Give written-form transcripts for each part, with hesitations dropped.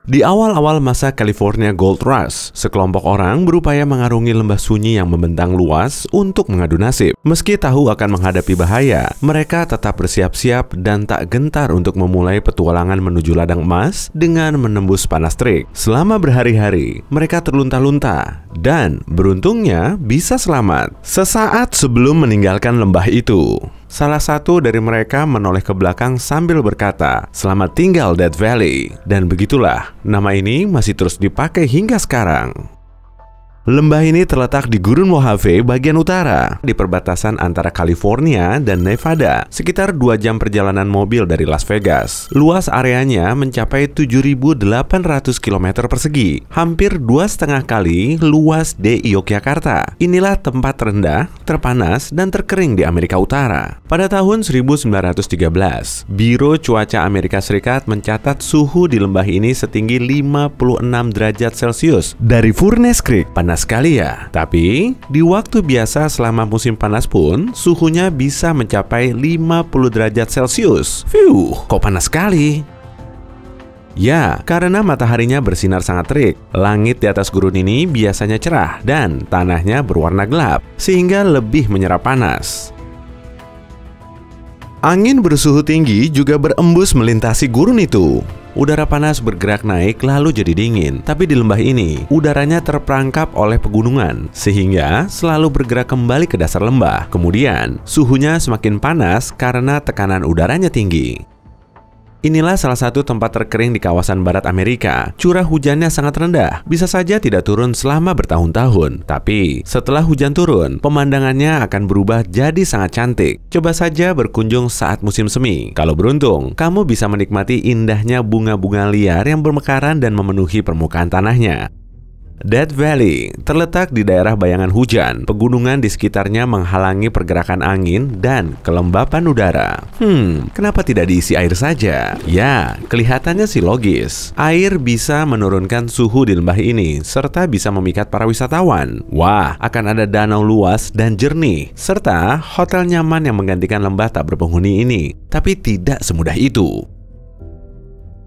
Di awal-awal masa California Gold Rush, sekelompok orang berupaya mengarungi lembah sunyi yang membentang luas untuk mengadu nasib. Meski tahu akan menghadapi bahaya, mereka tetap bersiap-siap dan tak gentar untuk memulai petualangan menuju ladang emas dengan menembus panas terik. Selama berhari-hari, mereka terlunta-lunta dan beruntungnya bisa selamat. Sesaat sebelum meninggalkan lembah itu, salah satu dari mereka menoleh ke belakang sambil berkata, "Selamat tinggal Death Valley." Dan begitulah, nama ini masih terus dipakai hingga sekarang. Lembah ini terletak di Gurun Mojave bagian utara, di perbatasan antara California dan Nevada, sekitar 2 jam perjalanan mobil dari Las Vegas. Luas areanya mencapai 7.800 km persegi, hampir 2,5 kali luas DI Yogyakarta. Inilah tempat terendah, terpanas, dan terkering di Amerika Utara. Pada tahun 1913, Biro Cuaca Amerika Serikat mencatat suhu di lembah ini setinggi 56 derajat Celcius dari Furnace Creek. Panas sekali ya. Tapi di waktu biasa selama musim panas pun suhunya bisa mencapai 50 derajat Celcius. Kok panas sekali? Ya, karena mataharinya bersinar sangat terik. Langit di atas gurun ini biasanya cerah dan tanahnya berwarna gelap, sehingga lebih menyerap panas. Angin bersuhu tinggi juga berembus melintasi gurun itu. Udara panas bergerak naik lalu jadi dingin. Tapi di lembah ini, udaranya terperangkap oleh pegunungan, sehingga selalu bergerak kembali ke dasar lembah. Kemudian, suhunya semakin panas karena tekanan udaranya tinggi. Inilah salah satu tempat terkering di kawasan barat Amerika. Curah hujannya sangat rendah, bisa saja tidak turun selama bertahun-tahun. Tapi setelah hujan turun, pemandangannya akan berubah jadi sangat cantik. Coba saja berkunjung saat musim semi. Kalau beruntung, kamu bisa menikmati indahnya bunga-bunga liar yang bermekaran dan memenuhi permukaan tanahnya. Death Valley terletak di daerah bayangan hujan. Pegunungan di sekitarnya menghalangi pergerakan angin dan kelembapan udara. Kenapa tidak diisi air saja? Ya, kelihatannya sih logis. Air bisa menurunkan suhu di lembah ini, serta bisa memikat para wisatawan. Wah, akan ada danau luas dan jernih, serta hotel nyaman yang menggantikan lembah tak berpenghuni ini. Tapi tidak semudah itu.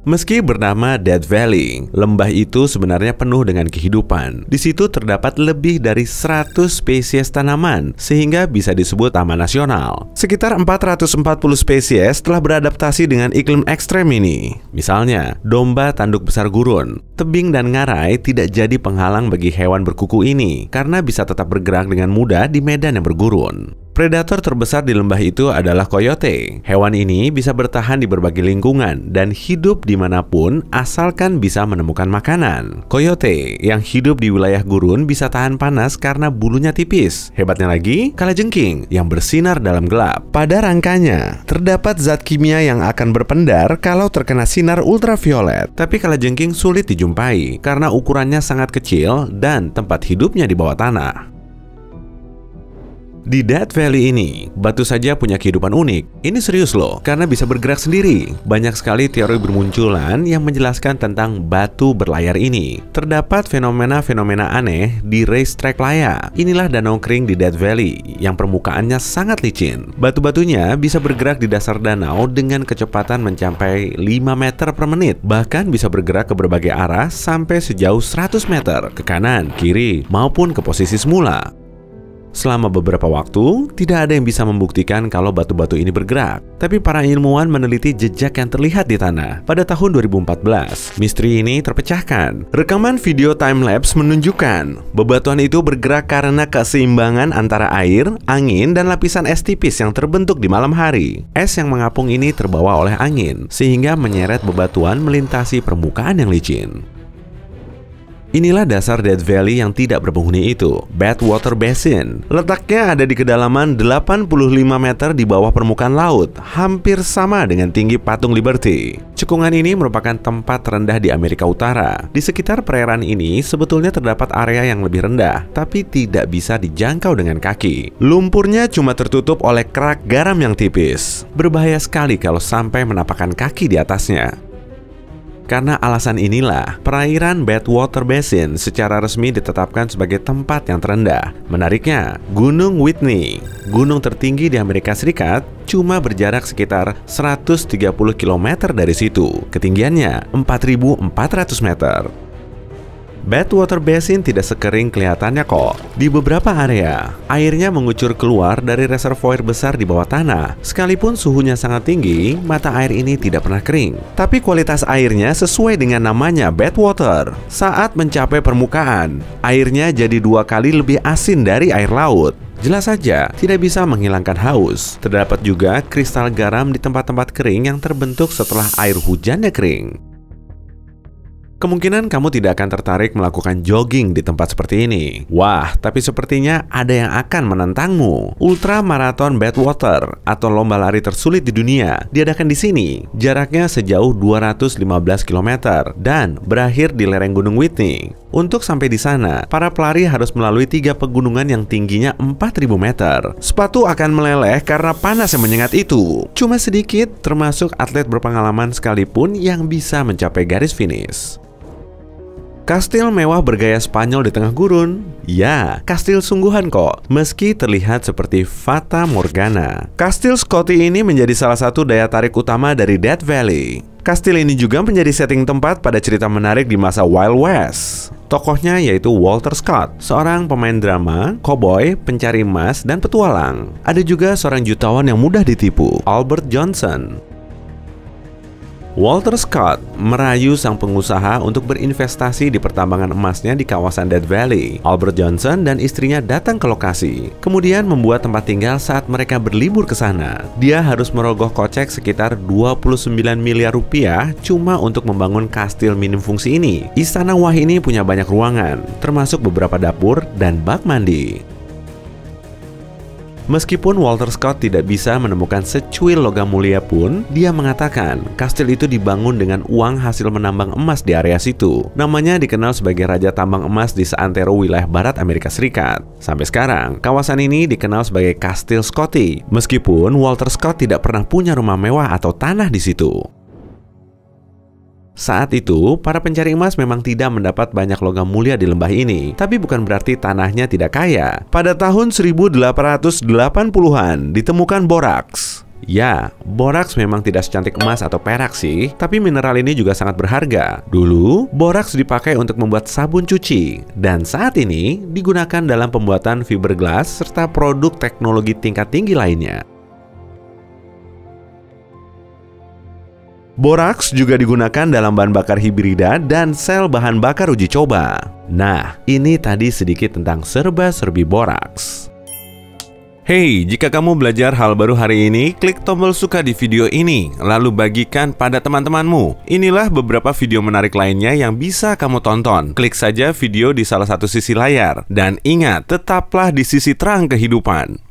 Meski bernama Death Valley, lembah itu sebenarnya penuh dengan kehidupan. Di situ terdapat lebih dari 100 spesies tanaman, sehingga bisa disebut taman nasional. Sekitar 440 spesies telah beradaptasi dengan iklim ekstrem ini. Misalnya, domba tanduk besar gurun. Tebing dan ngarai tidak jadi penghalang bagi hewan berkuku ini, karena bisa tetap bergerak dengan mudah di medan yang bergurun. Predator terbesar di lembah itu adalah coyote. Hewan ini bisa bertahan di berbagai lingkungan dan hidup dimanapun asalkan bisa menemukan makanan. Coyote yang hidup di wilayah gurun bisa tahan panas karena bulunya tipis. Hebatnya lagi, kalajengking yang bersinar dalam gelap. Pada rangkanya, terdapat zat kimia yang akan berpendar kalau terkena sinar ultraviolet. Tapi kalajengking sulit dijumpai karena ukurannya sangat kecil dan tempat hidupnya di bawah tanah. Di Death Valley ini, batu saja punya kehidupan unik. Ini serius loh, karena bisa bergerak sendiri. Banyak sekali teori bermunculan yang menjelaskan tentang batu berlayar ini. Terdapat fenomena-fenomena aneh di Racetrack Playa. Inilah danau kering di Death Valley yang permukaannya sangat licin. Batu-batunya bisa bergerak di dasar danau dengan kecepatan mencapai 5 meter per menit. Bahkan bisa bergerak ke berbagai arah sampai sejauh 100 meter ke kanan, kiri, maupun ke posisi semula. Selama beberapa waktu, tidak ada yang bisa membuktikan kalau batu-batu ini bergerak. Tapi para ilmuwan meneliti jejak yang terlihat di tanah. Pada tahun 2014, misteri ini terpecahkan. Rekaman video time-lapse menunjukkan bebatuan itu bergerak karena keseimbangan antara air, angin, dan lapisan es tipis yang terbentuk di malam hari. Es yang mengapung ini terbawa oleh angin, sehingga menyeret bebatuan melintasi permukaan yang licin. Inilah dasar Death Valley yang tidak berpenghuni itu, Badwater Basin. Letaknya ada di kedalaman 85 meter di bawah permukaan laut, hampir sama dengan tinggi Patung Liberty. Cekungan ini merupakan tempat terendah di Amerika Utara. Di sekitar perairan ini sebetulnya terdapat area yang lebih rendah, tapi tidak bisa dijangkau dengan kaki. Lumpurnya cuma tertutup oleh kerak garam yang tipis. Berbahaya sekali kalau sampai menapakkan kaki di atasnya. Karena alasan inilah, perairan Badwater Basin secara resmi ditetapkan sebagai tempat yang terendah. Menariknya, Gunung Whitney, gunung tertinggi di Amerika Serikat, cuma berjarak sekitar 130 km dari situ. Ketinggiannya 4.400 meter. Badwater Basin tidak sekering kelihatannya kok. Di beberapa area, airnya mengucur keluar dari reservoir besar di bawah tanah. Sekalipun suhunya sangat tinggi, mata air ini tidak pernah kering. Tapi kualitas airnya sesuai dengan namanya Badwater. Saat mencapai permukaan, airnya jadi 2 kali lebih asin dari air laut. Jelas saja, tidak bisa menghilangkan haus. Terdapat juga kristal garam di tempat-tempat kering yang terbentuk setelah air hujannya kering. Kemungkinan kamu tidak akan tertarik melakukan jogging di tempat seperti ini. Wah, tapi sepertinya ada yang akan menantangmu. Ultra Marathon Badwater atau lomba lari tersulit di dunia diadakan di sini. Jaraknya sejauh 215 km dan berakhir di lereng Gunung Whitney. Untuk sampai di sana, para pelari harus melalui 3 pegunungan yang tingginya 4.000 meter. Sepatu akan meleleh karena panas yang menyengat itu. Cuma sedikit, termasuk atlet berpengalaman sekalipun yang bisa mencapai garis finish. Kastil mewah bergaya Spanyol di tengah gurun? Ya, kastil sungguhan kok, meski terlihat seperti Fata Morgana. Kastil Scotty ini menjadi salah satu daya tarik utama dari Death Valley. Kastil ini juga menjadi setting tempat pada cerita menarik di masa Wild West. Tokohnya yaitu Walter Scott, seorang pemain drama, koboi, pencari emas, dan petualang. Ada juga seorang jutawan yang mudah ditipu, Albert Johnson. Walter Scott merayu sang pengusaha untuk berinvestasi di pertambangan emasnya di kawasan Death Valley. Albert Johnson dan istrinya datang ke lokasi, kemudian membuat tempat tinggal saat mereka berlibur ke sana. Dia harus merogoh kocek sekitar 29 miliar rupiah cuma untuk membangun kastil minim fungsi ini. Istana Wah ini punya banyak ruangan, termasuk beberapa dapur dan bak mandi. Meskipun Walter Scott tidak bisa menemukan secuil logam mulia pun, dia mengatakan kastil itu dibangun dengan uang hasil menambang emas di area situ. Namanya dikenal sebagai Raja Tambang Emas di seantero wilayah barat Amerika Serikat. Sampai sekarang, kawasan ini dikenal sebagai Kastil Scotty, meskipun Walter Scott tidak pernah punya rumah mewah atau tanah di situ. Saat itu, para pencari emas memang tidak mendapat banyak logam mulia di lembah ini, tapi bukan berarti tanahnya tidak kaya. Pada tahun 1880-an ditemukan boraks. Ya, boraks memang tidak secantik emas atau perak sih, tapi mineral ini juga sangat berharga. Dulu, boraks dipakai untuk membuat sabun cuci, dan saat ini digunakan dalam pembuatan fiberglass serta produk teknologi tingkat tinggi lainnya. Boraks juga digunakan dalam bahan bakar hibrida dan sel bahan bakar uji coba. Nah, ini tadi sedikit tentang serba-serbi boraks. Hey, jika kamu belajar hal baru hari ini, klik tombol suka di video ini, lalu bagikan pada teman-temanmu. Inilah beberapa video menarik lainnya yang bisa kamu tonton. Klik saja video di salah satu sisi layar. Dan ingat, tetaplah di sisi terang kehidupan.